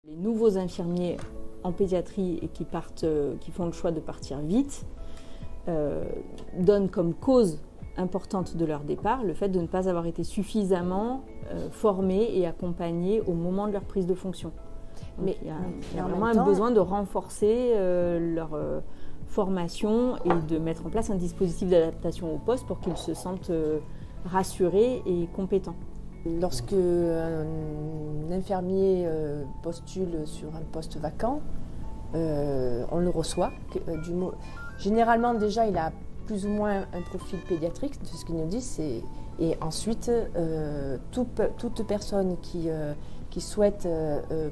Les nouveaux infirmiers en pédiatrie et qui font le choix de partir vite donnent comme cause importante de leur départ le fait de ne pas avoir été suffisamment formés et accompagnés au moment de leur prise de fonction. Donc, mais il y a vraiment un besoin de renforcer leur formation et de mettre en place un dispositif d'adaptation au poste pour qu'ils se sentent rassurés et compétents. Lorsque un infirmier postule sur un poste vacant, on le reçoit. Généralement, déjà, il a plus ou moins un profil pédiatrique, c'est ce qu'il nous dit. Et ensuite, toute personne qui souhaite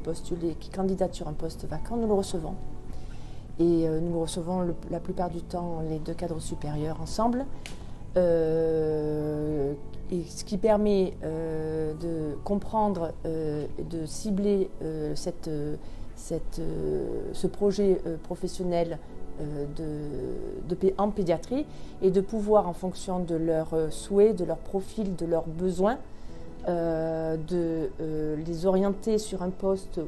postuler, qui candidate sur un poste vacant, nous le recevons. Et nous recevons la plupart du temps les deux cadres supérieurs ensemble. Et ce qui permet de comprendre, de cibler ce projet professionnel en pédiatrie et de pouvoir, en fonction de leurs souhaits, de leur profil, de leurs besoins, les orienter sur un poste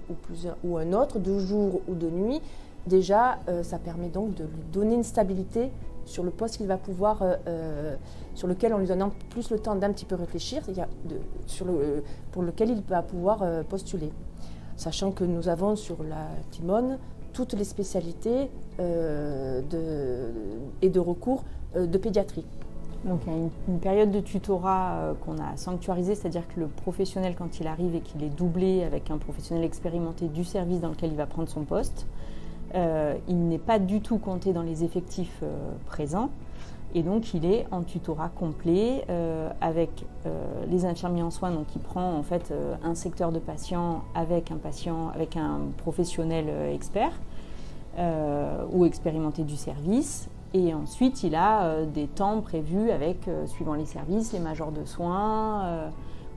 ou un autre, de jour ou de nuit. Déjà, ça permet donc de lui donner une stabilité sur le poste qu'il va pouvoir, sur lequel on lui donne plus le temps d'un petit peu réfléchir, pour lequel il va pouvoir postuler. Sachant que nous avons sur la Timone toutes les spécialités et de recours de pédiatrie. Donc il y a une période de tutorat qu'on a sanctuarisée, c'est-à-dire que le professionnel, quand il arrive et qu'il est doublé avec un professionnel expérimenté du service dans lequel il va prendre son poste, il n'est pas du tout compté dans les effectifs présents et donc il est en tutorat complet avec les infirmiers en soins, donc il prend en fait un secteur de patient avec un professionnel expert ou expérimenté du service, et ensuite il a des temps prévus avec, suivant les services, les majors de soins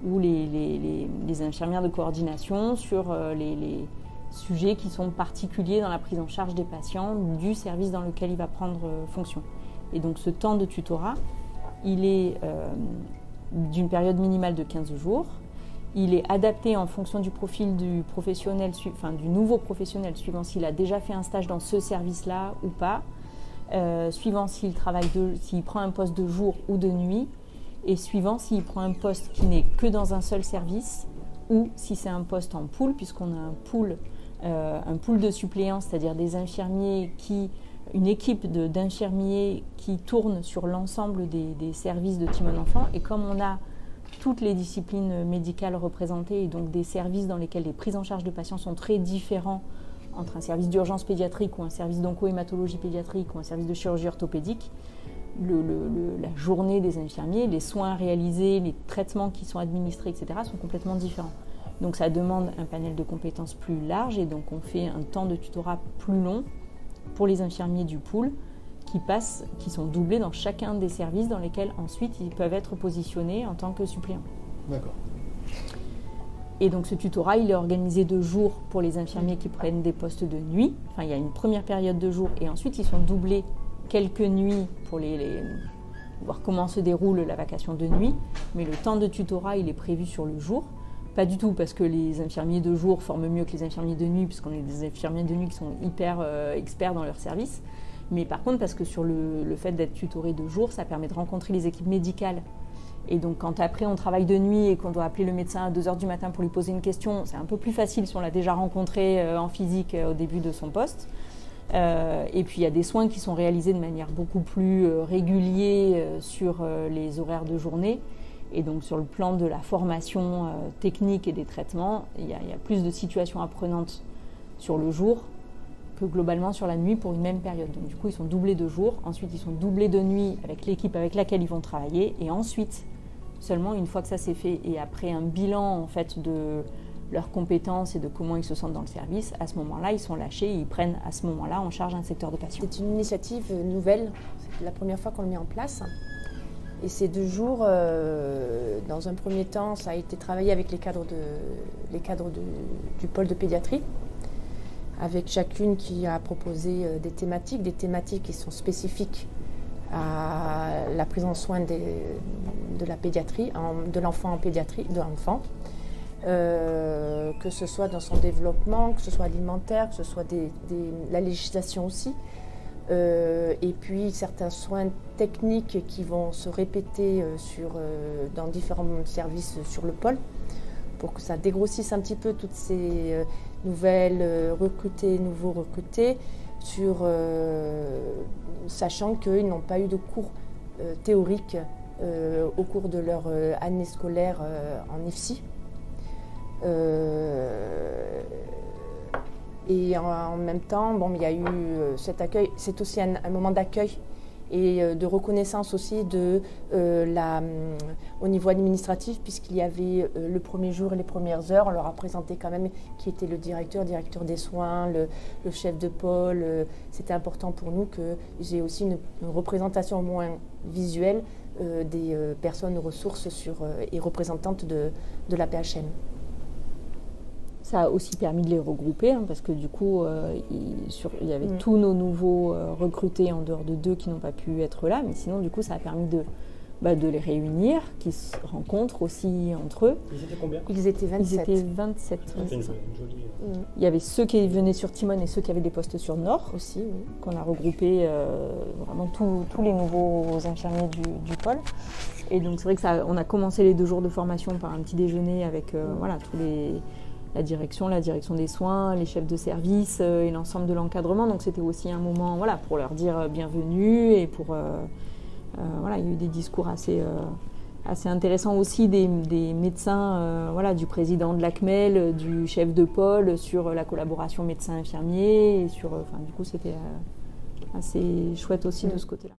ou les infirmières de coordination sur les sujets qui sont particuliers dans la prise en charge des patients du service dans lequel il va prendre fonction. Et donc ce temps de tutorat, il est d'une période minimale de 15 jours. Il est adapté en fonction du profil du professionnel, du nouveau professionnel, suivant s'il a déjà fait un stage dans ce service-là ou pas, suivant s'il prend un poste de jour ou de nuit, et suivant s'il prend un poste qui n'est que dans un seul service, ou si c'est un poste en pool, puisqu'on a un pool de suppléants, c'est-à-dire des infirmiers une équipe d'infirmiers qui tourne sur l'ensemble des services de Timone Enfant. Et comme on a toutes les disciplines médicales représentées et donc des services dans lesquels les prises en charge de patients sont très différents entre un service d'urgence pédiatrique ou un service d'onco-hématologie pédiatrique ou un service de chirurgie orthopédique, la journée des infirmiers, les soins réalisés, les traitements qui sont administrés, etc. sont complètement différents. Donc ça demande un panel de compétences plus large et donc on fait un temps de tutorat plus long pour les infirmiers du pool qui sont doublés dans chacun des services dans lesquels ensuite ils peuvent être positionnés en tant que suppléants. D'accord. Et donc ce tutorat, il est organisé de jour pour les infirmiers qui prennent des postes de nuit. Enfin, il y a une première période de jour et ensuite ils sont doublés quelques nuits pour voir comment se déroule la vacation de nuit. Mais le temps de tutorat, il est prévu sur le jour. Pas du tout parce que les infirmiers de jour forment mieux que les infirmiers de nuit, puisqu'on est des infirmiers de nuit qui sont hyper experts dans leur service. Mais par contre, parce que sur le fait d'être tutoré de jour, ça permet de rencontrer les équipes médicales. Et donc quand après on travaille de nuit et qu'on doit appeler le médecin à 2h du matin pour lui poser une question, c'est un peu plus facile si on l'a déjà rencontré en physique au début de son poste. Et puis il y a des soins qui sont réalisés de manière beaucoup plus régulière sur les horaires de journée. Et donc sur le plan de la formation technique et des traitements, il y a plus de situations apprenantes sur le jour que globalement sur la nuit pour une même période. Donc du coup ils sont doublés de jour, ensuite ils sont doublés de nuit avec l'équipe avec laquelle ils vont travailler, et ensuite seulement une fois que ça c'est fait et après un bilan en fait de leurs compétences et de comment ils se sentent dans le service, à ce moment-là ils sont lâchés et ils prennent à ce moment-là en charge un secteur de patients. C'est une initiative nouvelle, c'est la première fois qu'on le met en place. Et ces 2 jours, dans un premier temps, ça a été travaillé avec les cadres du pôle de pédiatrie, avec chacune qui a proposé des thématiques qui sont spécifiques à la prise en soin de la pédiatrie, de l'enfant en pédiatrie, de l'enfant. que ce soit dans son développement, que ce soit alimentaire, que ce soit la législation aussi. Et puis certains soins techniques qui vont se répéter dans différents services sur le pôle pour que ça dégrossisse un petit peu toutes ces nouveaux recrutés, sachant qu'ils n'ont pas eu de cours théoriques au cours de leur année scolaire en IFSI. Et en même temps, il y a eu cet accueil, c'est aussi un moment d'accueil et de reconnaissance aussi au niveau administratif, puisqu'il y avait le premier jour et les premières heures, on leur a présenté quand même qui était le directeur des soins, le chef de pôle. C'était important pour nous que j'ai aussi une représentation au moins visuelle des personnes ressources et représentantes de la PHM. Ça a aussi permis de les regrouper, parce que du coup, il y avait tous nos nouveaux recrutés en dehors de 2 qui n'ont pas pu être là, mais sinon, du coup, ça a permis de les réunir, qui se rencontrent aussi entre eux. Ils étaient combien ? Ils étaient 27. C'était une jolie... Il y avait ceux qui venaient sur Timone et ceux qui avaient des postes sur Nord aussi, qu'on a regroupé vraiment tous les nouveaux infirmiers du pôle. Et donc, c'est vrai que on a commencé les 2 jours de formation par un petit déjeuner avec tous la direction des soins, les chefs de service et l'ensemble de l'encadrement. Donc c'était aussi un moment pour leur dire bienvenue et il y a eu des discours assez intéressants aussi des médecins, du président de l'ACMEL, du chef de pôle sur la collaboration médecin-infirmier. Et du coup c'était assez chouette aussi de ce côté-là.